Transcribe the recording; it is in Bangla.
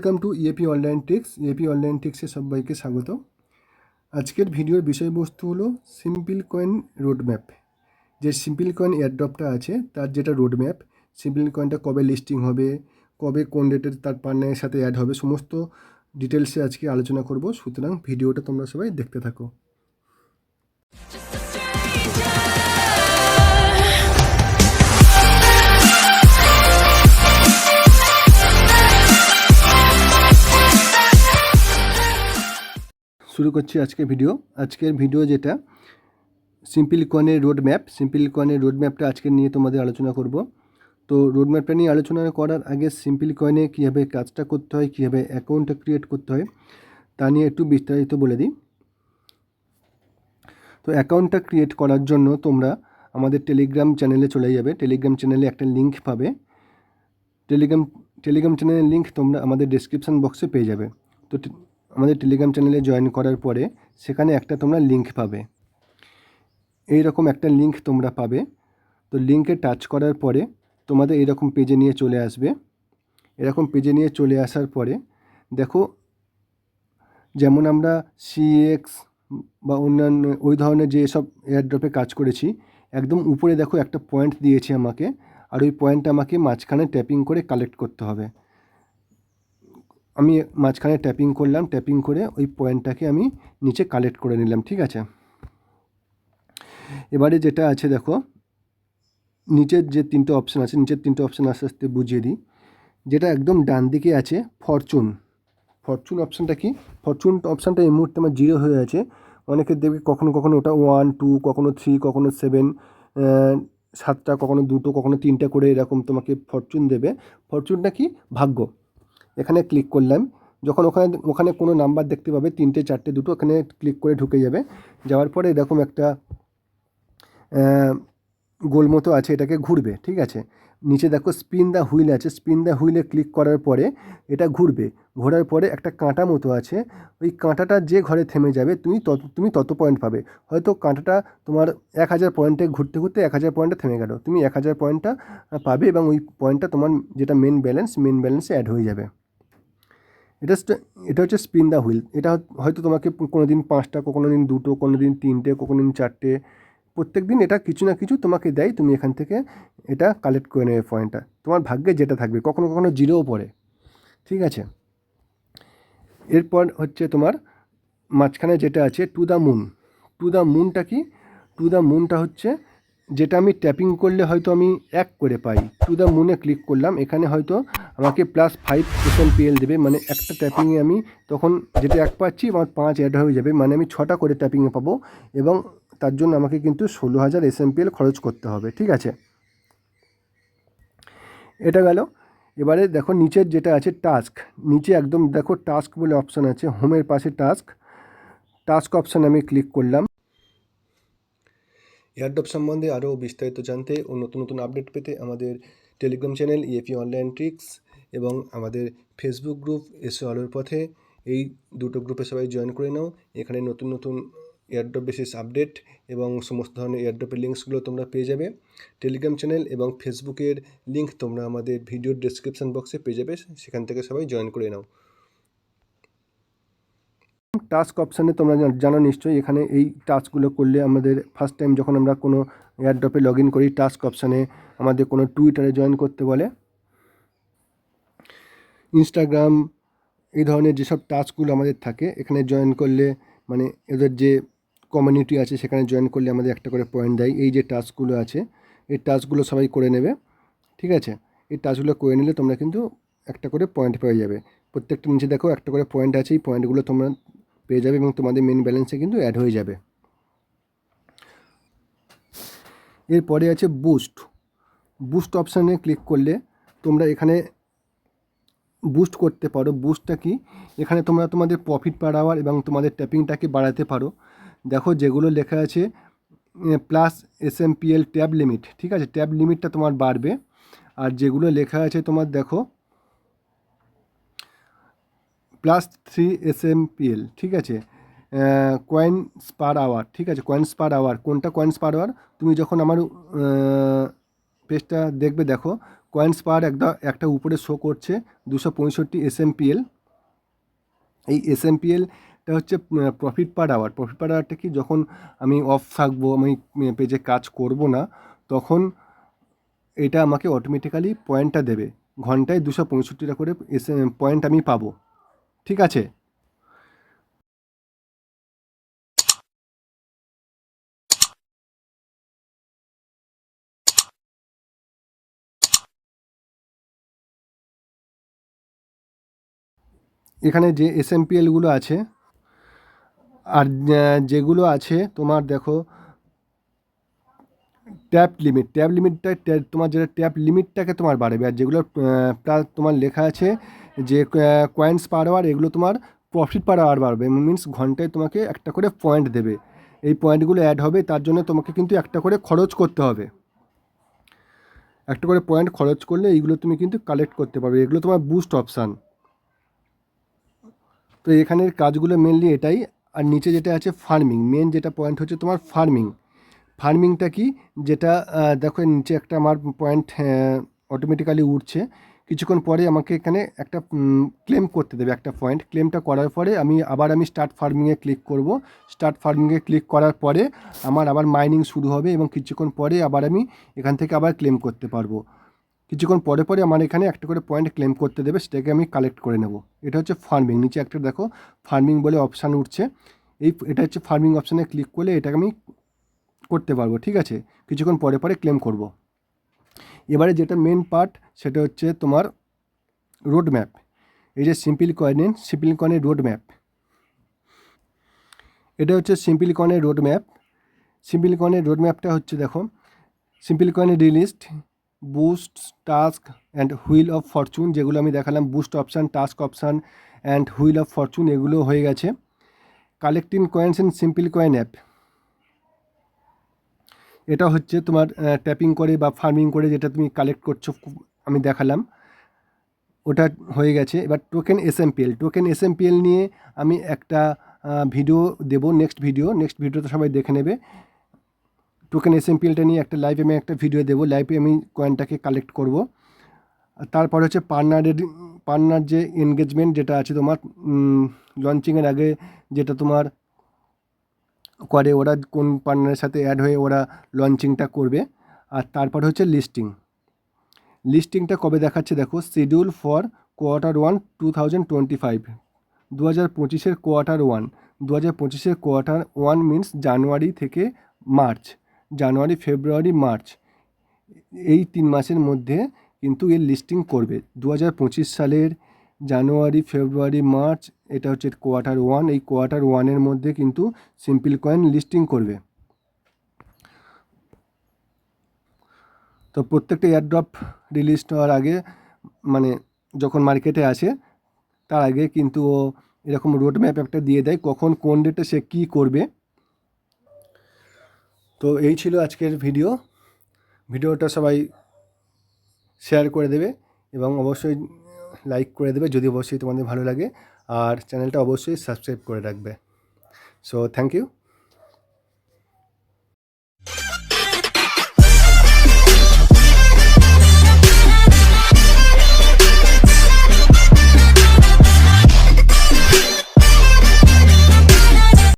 Welcome to EAP online tricks. EAP online ট্রিক্সে সবাইকে স্বাগত। আজকের ভিডিওর বিষয়বস্তু হলো সিম্পল কয়েন রোডম্যাপ। যে সিম্পল কয়েন এয়ারড্রপটা আছে তার যেটা রোডম্যাপ, সিম্পল কয়েনটা কবে লিস্টিং হবে, কবে কোন ডেটে তার পার্টনারের সাথে অ্যাড হবে, সমস্ত ডিটেলসে আজকে আলোচনা করব। সুতরাং ভিডিওটা তোমরা সবাই দেখতে থাকো। শুরু করছি আজকের ভিডিও যেটা সিম্পল কয়েনের রোডম্যাপ। সিম্পল কয়েনের রোডম্যাপটা আজকে নিয়ে তোমাদের আলোচনা করব। তো রোডম্যাপটা নিয়ে আলোচনা করার আগে সিম্পল কয়েনে কীভাবে কাজটা করতে হয়, কীভাবে অ্যাকাউন্টটা ক্রিয়েট করতে হয় তা নিয়ে একটু বিস্তারিত বলে দিই। তো অ্যাকাউন্টটা ক্রিয়েট করার জন্য তোমরা আমাদের টেলিগ্রাম চ্যানেলে চলে যাবে। টেলিগ্রাম চ্যানেলে একটা লিঙ্ক পাবে। টেলিগ্রাম চ্যানেলের লিঙ্ক তোমরা আমাদের ডেসক্রিপশান বক্সে পেয়ে যাবে। তো আমাদের টেলিগ্রাম চ্যানেলে জয়েন করার পরে সেখানে একটা তোমরা লিঙ্ক পাবে, এইরকম একটা লিঙ্ক তোমরা পাবে। তো লিঙ্কে টাচ করার পরে তোমাদের এরকম পেজে নিয়ে চলে আসবে। এরকম পেজে নিয়ে চলে আসার পরে দেখো, যেমন আমরা সিএক্স বা অন্যান্য ওই ধরনের যে সব এয়ারড্রপে কাজ করেছি, একদম উপরে দেখো একটা পয়েন্ট দিয়েছে আমাকে, আর ওই পয়েন্টটা আমাকে মাঝখানে ট্যাপিং করে কালেক্ট করতে হবে। আমি মাঝখানে ট্যাপিং করলাম, ট্যাপিং করে ওই পয়েন্টটাকে আমি নিচে কালেক্ট করে নিলাম। ঠিক আছে, এবারে যেটা আছে দেখো, নিচের যে তিনটে অপশান আছে, নিচের তিনটে অপশান আস্তে আস্তে বুঝিয়ে দিই। যেটা একদম ডান দিকে আছে ফরচুন অপশানটা কি? ফরচুন অপশানটা এই মুহূর্তে আমার 0 হয়ে আছে। অনেকের দেখবে কখনো কখনো ওটা 1, 2, কখনো 3, কখনো 7, 7টা, কখনো 2টো, কখনো 3টা করে এরকম তোমাকে ফরচুন দেবে। ফরচুনটা কি? ভাগ্য। এখানে ক্লিক করলাম, যখন ওখানে কোনো নাম্বার দেখতে পাবে 3টে, 4টে, 2টো, ওখানে ক্লিক করে ঢুকে যাবে। যাওয়ার পরে এরকম একটা গোল মতো আছে, এটাকে ঘুরবে। ঠিক আছে, নিচে দেখো স্পিন দ্য হুইল আছে, স্পিন দ্য হুইলে ক্লিক করার পরে এটা ঘুরবে। ঘোরার পরে একটা কাঁটা মতো আছে, ওই কাঁটাটা যে ঘরে থেমে যাবে তুমি তত পয়েন্ট পাবে। হয়তো কাঁটাটা তোমার 1000 পয়েন্টে ঘুরতে ঘুরতে 1000 পয়েন্টে থেমে গেল, তুমি 1000 পয়েন্টটা পাবে এবং ওই পয়েন্টটা তোমার যেটা মেন ব্যালেন্সে অ্যাড হয়ে যাবে। এটা হচ্ছে স্পিন দ্য হুইল। এটা হয়তো তোমাকে কোনো দিন 5টা, কোনো দিন 2টো, কোনো দিন 3টে, কোনো দিন 4টে, প্রত্যেক দিন এটা কিছু না কিছু তোমাকে দেয়। তুমি এখান থেকে এটা কালেক্ট করে নেবে পয়েন্টটা, তোমার ভাগ্যে যেটা থাকবে। কখনো কখনো 0ও পড়ে। ঠিক আছে, এরপর হচ্ছে তোমার মাঝখানে যেটা আছে টু দ্য মুনটা কি? টু দ্য মুনটা হচ্ছে যেটা আমি ট্যাপিং করলে হয়তো আমি 1 করে পাই। টু দ্য মুনে ক্লিক করলাম, এখানে হয়তো আমাকে +5 SMPL দেবে, মানে একটা ট্যাপিংয়ে আমি তখন যেটা 1 পাচ্ছি আমার 5 অ্যাড হয়ে যাবে, মানে আমি 6টা করে ট্যাপিংয়ে পাবো এবং তার জন্য আমাকে কিন্তু 16,000 SMPL খরচ করতে হবে। ঠিক আছে, এটা গেল। এবারে দেখো নিচের যেটা আছে টাস্ক, নিচে একদম দেখো টাস্ক বলে অপশান আছে, হোমের পাশে টাস্ক অপশানে আমি ক্লিক করলাম। এয়ারড্রপ সম্বন্ধে আরও বিস্তারিত জানতে ও নতুন নতুন আপডেট পেতে আমাদের Telegram channel EAP online tricks এবং আমাদের ফেসবুক গ্রুপ এসো আলোর পথে, এই দুটো গ্রুপে সবাই জয়েন করে নাও। এখানে নতুন নতুন এয়ারড্রপ বেসিস আপডেট এবং সমস্ত ধরনের এয়ারড্রপের লিঙ্কসগুলো তোমরা পেয়ে যাবে। টেলিগ্রাম চ্যানেল এবং ফেসবুকের লিঙ্ক তোমরা আমাদের ভিডিওর ডেসক্রিপশন বক্সে পেয়ে যাবে, সেখান থেকে সবাই জয়েন করে নাও। টাস্ক অপশানে তোমরা জানো নিশ্চয়ই, এখানে এই টাস্কগুলো করলে আমাদের ফার্স্ট টাইম যখন আমরা কোনো এয়ারড্রপে লগ ইন করি, টাস্ক অপশানে আমাদের কোনো টুইটারে জয়েন করতে বলে, ইনস্টাগ্রাম, এই ধরনের যেসব টাস্কগুলো আমাদের থাকে এখানে জয়েন করলে, মানে এদের যে কমিউনিটি আছে সেখানে জয়েন করলে আমাদের একটা করে পয়েন্ট দেয়। এই যে টাস্কগুলো আছে এই টাস্কগুলো সবাই করে নেবে। ঠিক আছে, এই টাস্কগুলো করে নিলে তোমরা কিন্তু একটা করে পয়েন্ট পেয়ে যাবে। প্রত্যেকটা নিচে দেখো একটা করে পয়েন্ট আছে, এই পয়েন্টগুলো তোমরা পেয়ে যাবে এবং তোমাদের মেন ব্যালেন্সে কিন্তু অ্যাড হয়ে যাবে। এরপরে আছে বুস্ট অপশানে ক্লিক করলে তোমরা এখানে বুস্ট করতে পারো। বুস্টটা কি? এখানে তোমরা তোমাদের প্রফিট পার আওয়ার এবং তোমাদের ট্যাপিংটাকে বাড়াতে পারো। দেখো যেগুলো লেখা আছে প্লাস SMPL ট্যাব লিমিট, ঠিক আছে, ট্যাব লিমিটটা তোমার বাড়বে। আর যেগুলো লেখা আছে তোমার দেখো +3 SMPL, ঠিক আছে, কয়েনস পার আওয়ার, ঠিক আছে, কয়েনস পার আওয়ার। কোনটা কয়েনস পার আওয়ার? তুমি যখন আমার পেজটা দেখবে, দেখো কয়েন্স পার একটা উপরে শো করছে 265 SMPL। এই SMPLটা হচ্ছে profit per hour. Profit per আওয়ারটা কি, যখন আমি অফ থাকবো, আমি পেজে কাজ করব না, তখন এটা আমাকে অটোমেটিক্যালি পয়েন্টটা দেবে। ঘন্টায় 265টা করে পয়েন্ট আমি পাবো। ঠিক আছে? এখানে যে SMPLগুলো আছে, আর যেগুলো আছে তোমার দেখো ট্যাপ লিমিটটা তোমার যেটা ট্যাপ লিমিটটাকে তোমার বাড়বে, আর যেগুলো তোমার লেখা আছে যে কয়েন্স পার আওয়ার, এগুলো তোমার প্রফিট পার আওয়ার বাড়বে। মিনস ঘন্টায় তোমাকে একটা করে পয়েন্ট দেবে। এই পয়েন্টগুলো অ্যাড হবে, তার জন্য তোমাকে কিন্তু একটা করে খরচ করতে হবে। একটা করে পয়েন্ট খরচ করলে এইগুলো তুমি কিন্তু কালেক্ট করতে পারবে। এগুলো তোমার বুস্ট অপশান। তো এখানের কাজগুলো মেনলি এটাই। আর নিচে যেটা আছে ফার্মিং, মেন যেটা পয়েন্ট হচ্ছে তোমার ফার্মিং। ফার্মিংটা কি, যেটা দেখো নিচে একটা আমার পয়েন্ট অটোমেটিক্যালি উঠছে। কিছুক্ষণ পরে আমাকে এখানে একটা ক্লেম করতে দেবে একটা পয়েন্ট। ক্লেমটা করার পরে আমি স্টার্ট ফার্মিংয়ে ক্লিক করব। স্টার্ট ফার্মিংয়ে ক্লিক করার পরে আমার আবার মাইনিং শুরু হবে, এবং কিছুক্ষণ পরে আবার আমি এখান থেকে আবার ক্লেম করতে পারবো। কিছুক্ষণ পরে পরে আমার এখানে একটা করে পয়েন্ট ক্লেম করতে দেবে, সেটাকে আমি কালেক্ট করে নেব। এটা হচ্ছে ফার্মিং। নিচে একটা দেখো ফার্মিং বলে অপশান উঠছে, এটা হচ্ছে ফার্মিং অপশানে ক্লিক করলে এটাকে আমি করতে পারবো। ঠিক আছে? কিছুক্ষণ পরে পরে ক্লেম করব। এবারে যেটা মেন পার্ট, সেটা হচ্ছে তোমার রোড ম্যাপ। এই যে সিম্পল কয়েনের রোড ম্যাপ, এটা হচ্ছে সিম্পল কয়েনের রোড ম্যাপ। সিম্পল কয়েনের রোড ম্যাপটা হচ্ছে দেখো, সিম্পল কয়েনের রিলিস্ট, boost, task and wheel of Fortune, যেগুলো আমি দেখালাম, boost option, task option and wheel of Fortune, এগুলো হয়ে গেছে। Collecting coins in simple coin app, এটা হচ্ছে তোমার ট্যাপিং করে বা ফার্মিং করে যেটা তুমি কালেক্ট করছো, আমি দেখালাম, ওটা হয়ে গেছে। এবার টোকেন এসএমপিএল নিয়ে আমি একটা ভিডিও দেবো, নেক্সট ভিডিওতে সবাই দেখে নেবে। টোকেন এসএমপিএলটা নিয়ে একটা লাইভে আমি একটা ভিডিও দেবো, লাইভে আমি কয়েনটাকে কালেক্ট করব। তারপর হচ্ছে পার্টনার যে এনগেজমেন্ট যেটা আছে তোমার লঞ্চিংয়ের আগে, যেটা তোমার করে ওরা, কোন পার্টনারের সাথে অ্যাড হয়ে ওরা লঞ্চিংটা করবে। আর তারপর হচ্ছে লিস্টিংটা কবে দেখাচ্ছে দেখো, schedule for Q1 2025, 2025 Q1। 2025 Q1 means জানুয়ারি থেকে মার্চ, জানুয়ারি, ফেব্রুয়ারি, মার্চ, এই 3 মাসের মধ্যে কিন্তু এর লিস্টিং করবে। 2025 সালের জানুয়ারি, ফেব্রুয়ারি, মার্চ, এটা হচ্ছে Q1। এই Q1-এর মধ্যে কিন্তু সিম্পল কয়েন লিস্টিং করবে। তো প্রত্যেকটা এয়ারড্রপ রিলিজ হওয়ার আগে, মানে যখন মার্কেটে আসে তার আগে কিন্তু ও এরকম রোড ম্যাপ একটা দিয়ে দেয়, কখন কোন ডেটে সে কী করবে। তো এই ছিল আজকের ভিডিওটা সবাই শেয়ার করে দেবে, এবং অবশ্যই লাইক করে দেবে যদি অবশ্যই তোমাদের ভালো লাগে, আর চ্যানেলটা অবশ্যই সাবস্ক্রাইব করে রাখবে। So thank you.